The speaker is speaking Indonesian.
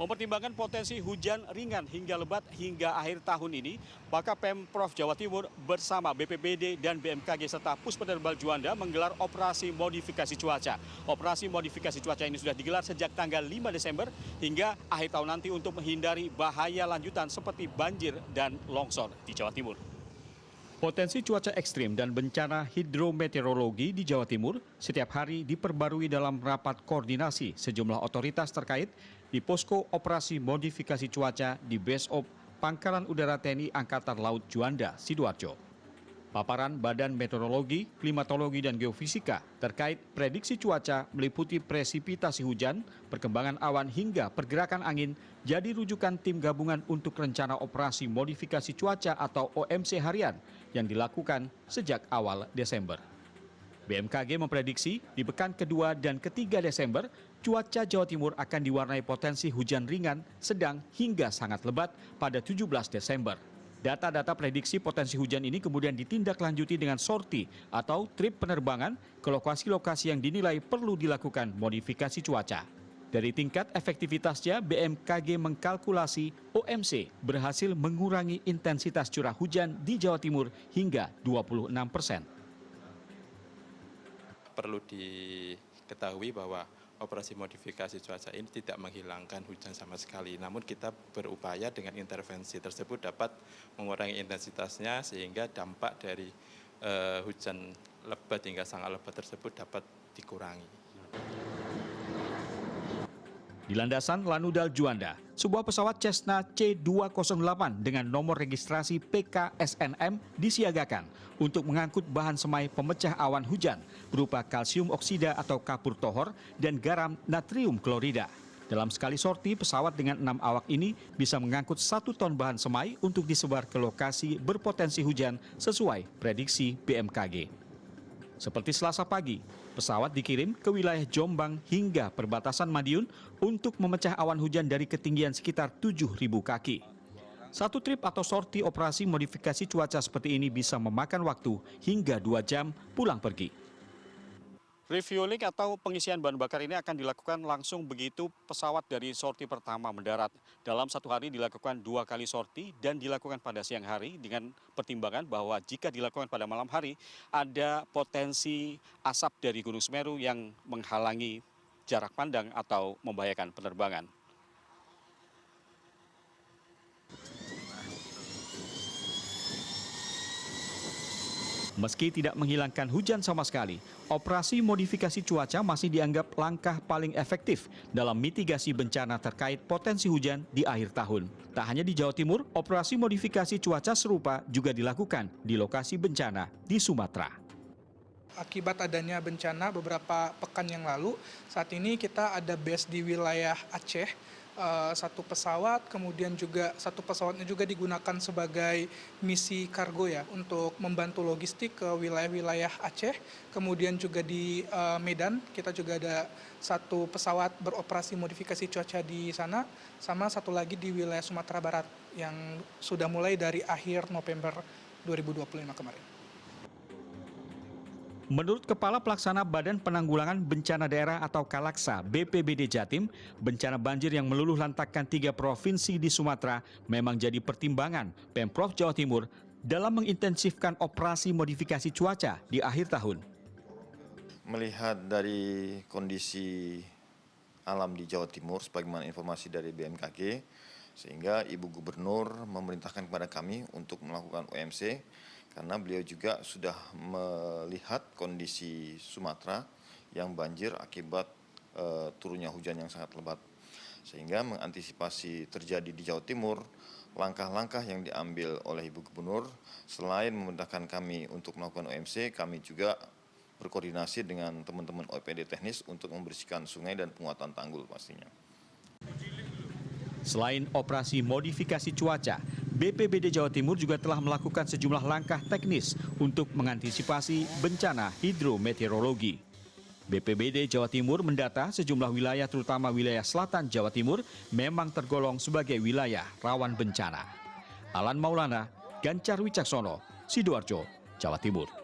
Mempertimbangkan potensi hujan ringan hingga lebat hingga akhir tahun ini, maka Pemprov Jawa Timur bersama BPBD dan BMKG serta Puspenerbal Juanda menggelar operasi modifikasi cuaca. Operasi modifikasi cuaca ini sudah digelar sejak tanggal 5 Desember hingga akhir tahun nanti untuk menghindari bahaya lanjutan seperti banjir dan longsor di Jawa Timur. Potensi cuaca ekstrim dan bencana hidrometeorologi di Jawa Timur setiap hari diperbarui dalam rapat koordinasi sejumlah otoritas terkait di posko operasi modifikasi cuaca di Base Op Pangkalan Udara TNI Angkatan Laut Juanda, Sidoarjo. Paparan Badan Meteorologi, Klimatologi, dan Geofisika terkait prediksi cuaca meliputi presipitasi hujan, perkembangan awan hingga pergerakan angin jadi rujukan tim gabungan untuk rencana operasi modifikasi cuaca atau OMC harian yang dilakukan sejak awal Desember. BMKG memprediksi di pekan kedua dan ketiga Desember, cuaca Jawa Timur akan diwarnai potensi hujan ringan, sedang hingga sangat lebat pada 17 Desember. Data-data prediksi potensi hujan ini kemudian ditindaklanjuti dengan sorti atau trip penerbangan ke lokasi-lokasi yang dinilai perlu dilakukan modifikasi cuaca. Dari tingkat efektivitasnya, BMKG mengkalkulasi OMC berhasil mengurangi intensitas curah hujan di Jawa Timur hingga 26%. Perlu diketahui bahwa operasi modifikasi cuaca ini tidak menghilangkan hujan sama sekali, namun kita berupaya dengan intervensi tersebut dapat mengurangi intensitasnya sehingga dampak dari hujan lebat hingga sangat lebat tersebut dapat dikurangi. Di landasan Lanudal Juanda, sebuah pesawat Cessna C208 dengan nomor registrasi PKSNM disiagakan untuk mengangkut bahan semai pemecah awan hujan berupa kalsium oksida atau kapur tohor dan garam natrium klorida. Dalam sekali sorti, pesawat dengan 6 awak ini bisa mengangkut 1 ton bahan semai untuk disebar ke lokasi berpotensi hujan sesuai prediksi BMKG. Seperti Selasa pagi, pesawat dikirim ke wilayah Jombang hingga perbatasan Madiun untuk memecah awan hujan dari ketinggian sekitar 7.000 kaki. Satu trip atau sorti operasi modifikasi cuaca seperti ini bisa memakan waktu hingga 2 jam pulang pergi. Refueling atau pengisian bahan bakar ini akan dilakukan langsung begitu pesawat dari sorti pertama mendarat. Dalam satu hari dilakukan 2 kali sorti dan dilakukan pada siang hari dengan pertimbangan bahwa jika dilakukan pada malam hari ada potensi asap dari Gunung Semeru yang menghalangi jarak pandang atau membahayakan penerbangan. Meski tidak menghilangkan hujan sama sekali, operasi modifikasi cuaca masih dianggap langkah paling efektif dalam mitigasi bencana terkait potensi hujan di akhir tahun. Tak hanya di Jawa Timur, operasi modifikasi cuaca serupa juga dilakukan di lokasi bencana di Sumatera. Akibat adanya bencana beberapa pekan yang lalu, saat ini kita ada base di wilayah Aceh. 1 pesawat, kemudian juga 1 pesawatnya juga digunakan sebagai misi kargo ya untuk membantu logistik ke wilayah-wilayah Aceh. Kemudian juga di Medan kita juga ada 1 pesawat beroperasi modifikasi cuaca di sana, sama 1 lagi di wilayah Sumatera Barat yang sudah mulai dari akhir November 2025 kemarin. Menurut Kepala Pelaksana Badan Penanggulangan Bencana Daerah atau Kalaksa BPBD Jatim, bencana banjir yang meluluh lantakkan 3 provinsi di Sumatera memang jadi pertimbangan Pemprov Jawa Timur dalam mengintensifkan operasi modifikasi cuaca di akhir tahun. Melihat dari kondisi alam di Jawa Timur, sebagaimana informasi dari BMKG, sehingga Ibu Gubernur memerintahkan kepada kami untuk melakukan OMC, karena beliau juga sudah melihat kondisi Sumatera yang banjir akibat turunnya hujan yang sangat lebat. Sehingga mengantisipasi terjadi di Jawa Timur, langkah-langkah yang diambil oleh Ibu Gubernur, selain memerintahkan kami untuk melakukan OMC, kami juga berkoordinasi dengan teman-teman OPD teknis untuk membersihkan sungai dan penguatan tanggul pastinya. Selain operasi modifikasi cuaca, BPBD Jawa Timur juga telah melakukan sejumlah langkah teknis untuk mengantisipasi bencana hidrometeorologi. BPBD Jawa Timur mendata sejumlah wilayah terutama wilayah selatan Jawa Timur memang tergolong sebagai wilayah rawan bencana. Alan Maulana, Gancar Wicaksono, Sidoarjo, Jawa Timur.